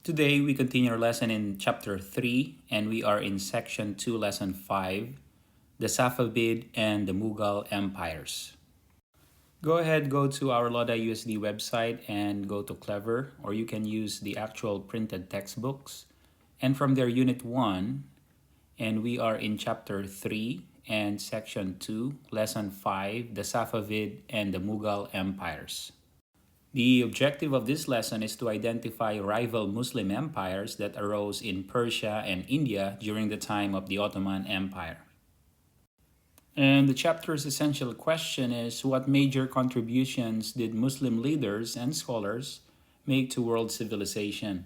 Today, we continue our lesson in chapter 3, and we are in section 2, lesson 5, the Safavid and the Mughal empires. Go ahead, go to our Loda USD website and go to Clever, or you can use the actual printed textbooks. And from there, Unit 1, and we are in chapter 3 and section 2, lesson 5, the Safavid and the Mughal empires. The objective of this lesson is to identify rival Muslim empires that arose in Persia and India during the time of the Ottoman Empire. And the chapter's essential question is, what major contributions did Muslim leaders and scholars make to world civilization?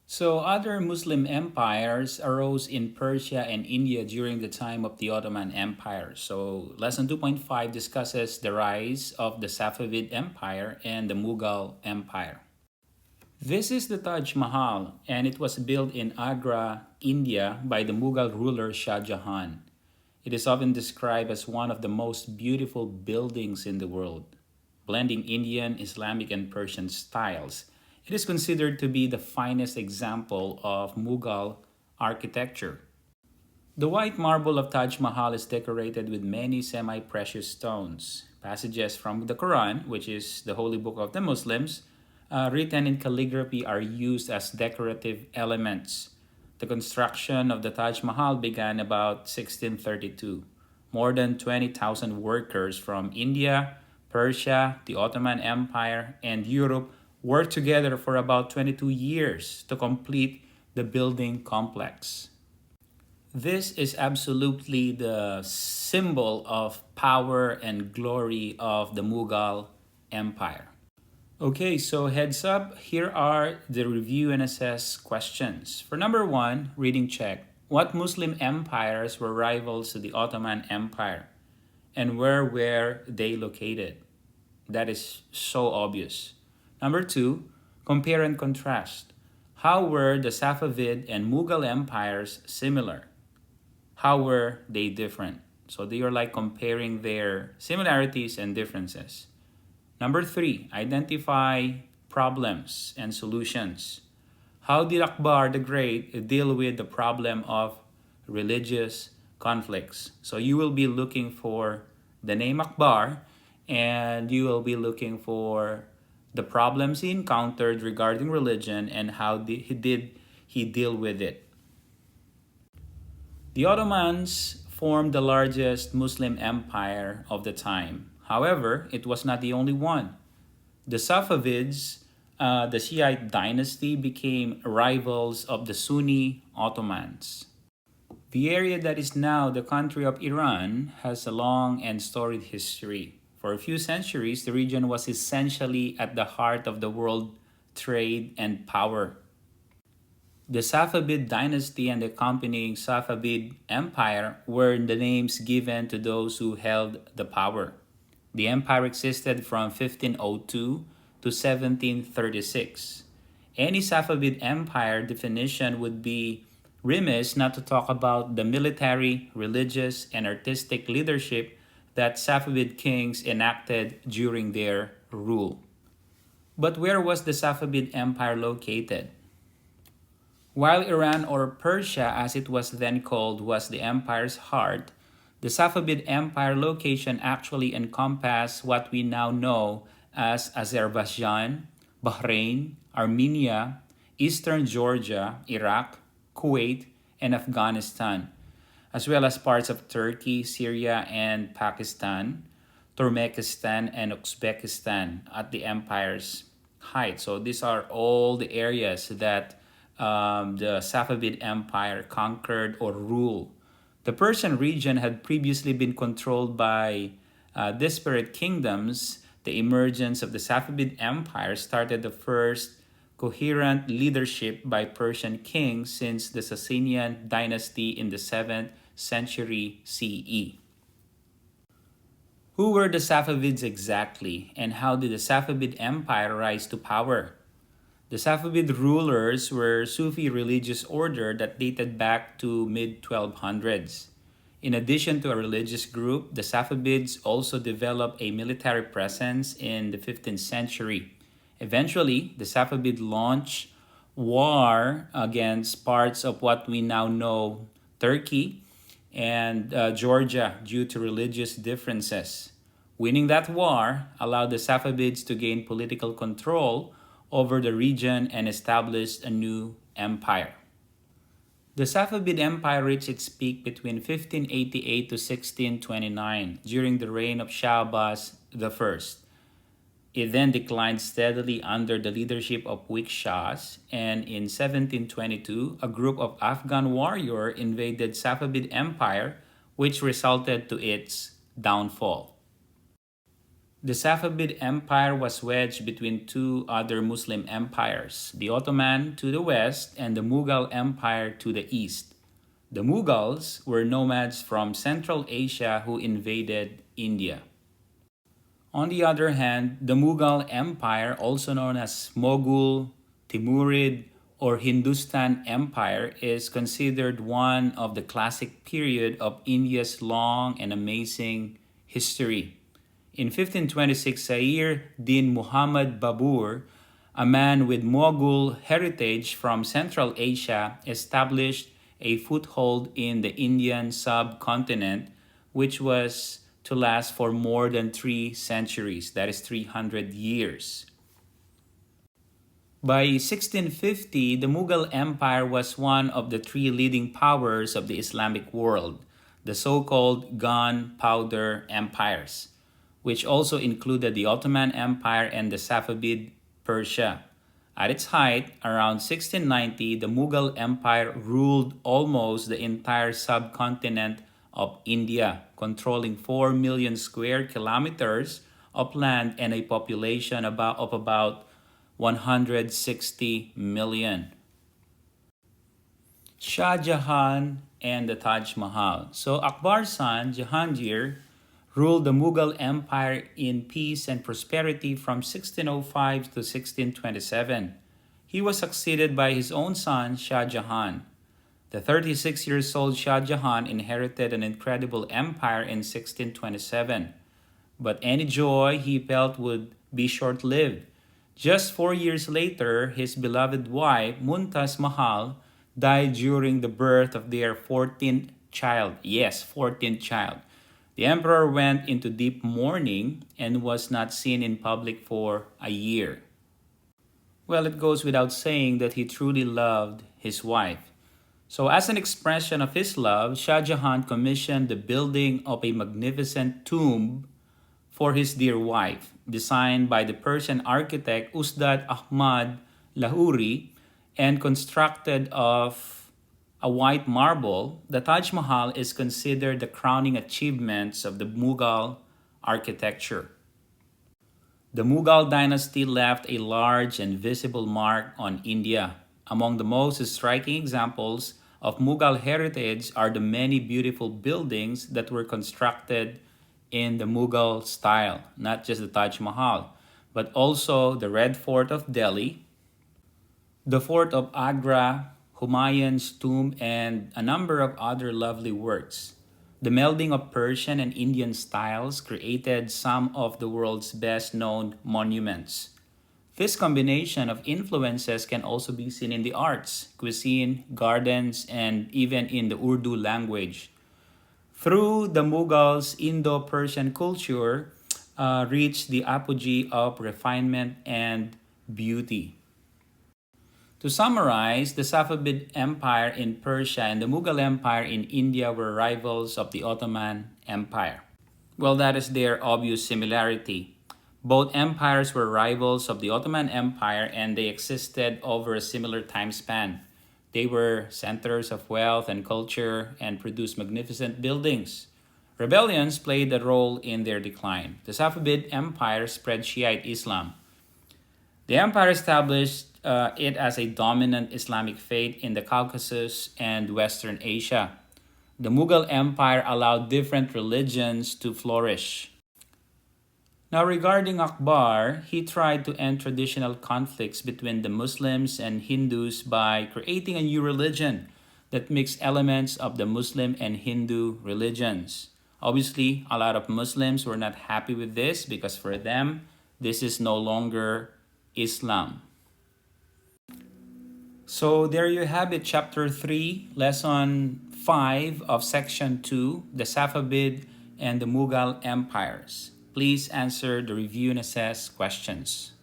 So, other Muslim empires arose in Persia and India during the time of the Ottoman Empire. So, lesson 2.5 discusses the rise of the Safavid Empire and the Mughal Empire. This is the Taj Mahal, and it was built in Agra, India by the Mughal ruler Shah Jahan. It is often described as one of the most beautiful buildings in the world, blending Indian, Islamic, and Persian styles. It is considered to be the finest example of Mughal architecture. The white marble of Taj Mahal is decorated with many semi-precious stones. Passages from the Quran, which is the holy book of the Muslims, written in calligraphy, are used as decorative elements. The construction of the Taj Mahal began about 1632. More than 20,000 workers from India, Persia, the Ottoman Empire, and Europe worked together for about 22 years to complete the building complex. This is absolutely the symbol of power and glory of the Mughal Empire. Okay, so heads up, here are the review and assess questions. For number 1, reading check. What Muslim empires were rivals to the Ottoman Empire? And where were they located? That is so obvious. Number 2, compare and contrast. How were the Safavid and Mughal empires similar? How were they different? So they are like comparing their similarities and differences. Number 3, identify problems and solutions. How did Akbar the Great deal with the problem of religious conflicts? So you will be looking for the name Akbar, and you will be looking for the problems he encountered regarding religion and how did he deal with it. The Ottomans formed the largest Muslim empire of the time. However, it was not the only one. The Safavids, the Shiite dynasty, became rivals of the Sunni Ottomans. The area that is now the country of Iran has a long and storied history. For a few centuries, the region was essentially at the heart of the world trade and power. The Safavid dynasty and the accompanying Safavid empire were the names given to those who held the power. The empire existed from 1502 to 1736. Any Safavid empire definition would be remiss not to talk about the military, religious, and artistic leadership that Safavid kings enacted during their rule. But where was the Safavid empire located? While Iran, or Persia as it was then called, was the empire's heart, the Safavid Empire location actually encompassed what we now know as Azerbaijan, Bahrain, Armenia, Eastern Georgia, Iraq, Kuwait, and Afghanistan, as well as parts of Turkey, Syria, and Pakistan, Turkmenistan, and Uzbekistan at the empire's height. So these are all the areas that the Safavid Empire conquered or ruled. The Persian region had previously been controlled by disparate kingdoms. The emergence of the Safavid Empire started the first coherent leadership by Persian kings since the Sasanian dynasty in the 7th century CE. Who were the Safavids exactly, and how did the Safavid Empire rise to power? The Safavid rulers were Sufi religious order that dated back to mid-1200s. In addition to a religious group, the Safavids also developed a military presence in the 15th century. Eventually, the Safavid launched war against parts of what we now know Turkey and Georgia due to religious differences. Winning that war allowed the Safavids to gain political control over the region and establish a new empire. The Safavid Empire reached its peak between 1588 to 1629 during the reign of Shah Abbas I. It then declined steadily under the leadership of weak Shahs, and in 1722, a group of Afghan warriors invaded Safavid Empire, which resulted to its downfall. The Safavid Empire was wedged between two other Muslim empires, the Ottoman to the west and the Mughal Empire to the east. The Mughals were nomads from Central Asia who invaded India. On the other hand, the Mughal Empire, also known as Mughal, Timurid, or Hindustan Empire, is considered one of the classic period of India's long and amazing history. In 1526, Sayyid Din Muhammad Babur, a man with Mughal heritage from Central Asia, established a foothold in the Indian subcontinent, which was to last for more than 3 centuries, that is 300 years. By 1650, the Mughal Empire was one of the three leading powers of the Islamic world, the so-called gunpowder empires, which also included the Ottoman Empire and the Safavid Persia. At its height, around 1690, the Mughal Empire ruled almost the entire subcontinent of India, controlling 4 million square kilometers of land and a population of about 160 million. Shah Jahan and the Taj Mahal. So Akbar's son, Jahangir, ruled the Mughal Empire in peace and prosperity from 1605 to 1627. He was succeeded by his own son, Shah Jahan. The 36 years old Shah Jahan inherited an incredible empire in 1627, but any joy he felt would be short-lived. Just 4 years later, his beloved wife, Mumtaz Mahal, died during the birth of their 14th child. Yes, 14th child. The emperor went into deep mourning and was not seen in public for a year. Well, it goes without saying that he truly loved his wife. So as an expression of his love, Shah Jahan commissioned the building of a magnificent tomb for his dear wife, designed by the Persian architect Ustad Ahmad Lahori and constructed of a white marble. The Taj Mahal is considered the crowning achievements of the Mughal architecture. The Mughal dynasty left a large and visible mark on India. Among the most striking examples of Mughal heritage are the many beautiful buildings that were constructed in the Mughal style, not just the Taj Mahal, but also the Red Fort of Delhi, the Fort of Agra, Humayun's tomb, and a number of other lovely works. The melding of Persian and Indian styles created some of the world's best-known monuments. This combination of influences can also be seen in the arts, cuisine, gardens, and even in the Urdu language. Through the Mughals, Indo-Persian culture reached the apogee of refinement and beauty. To summarize, the Safavid Empire in Persia and the Mughal Empire in India were rivals of the Ottoman Empire. Well, that is their obvious similarity. Both empires were rivals of the Ottoman Empire and they existed over a similar time span. They were centers of wealth and culture and produced magnificent buildings. Rebellions played a role in their decline. The Safavid Empire spread Shiite Islam. The empire established it as a dominant Islamic faith in the Caucasus and Western Asia. The Mughal Empire allowed different religions to flourish. Now, regarding Akbar, he tried to end traditional conflicts between the Muslims and Hindus by creating a new religion that mixed elements of the Muslim and Hindu religions. Obviously, a lot of Muslims were not happy with this because for them, this is no longer Islam. So there you have it, chapter 3, lesson 5 of section 2, the Safavid and the Mughal empires. Please answer the review and assess questions.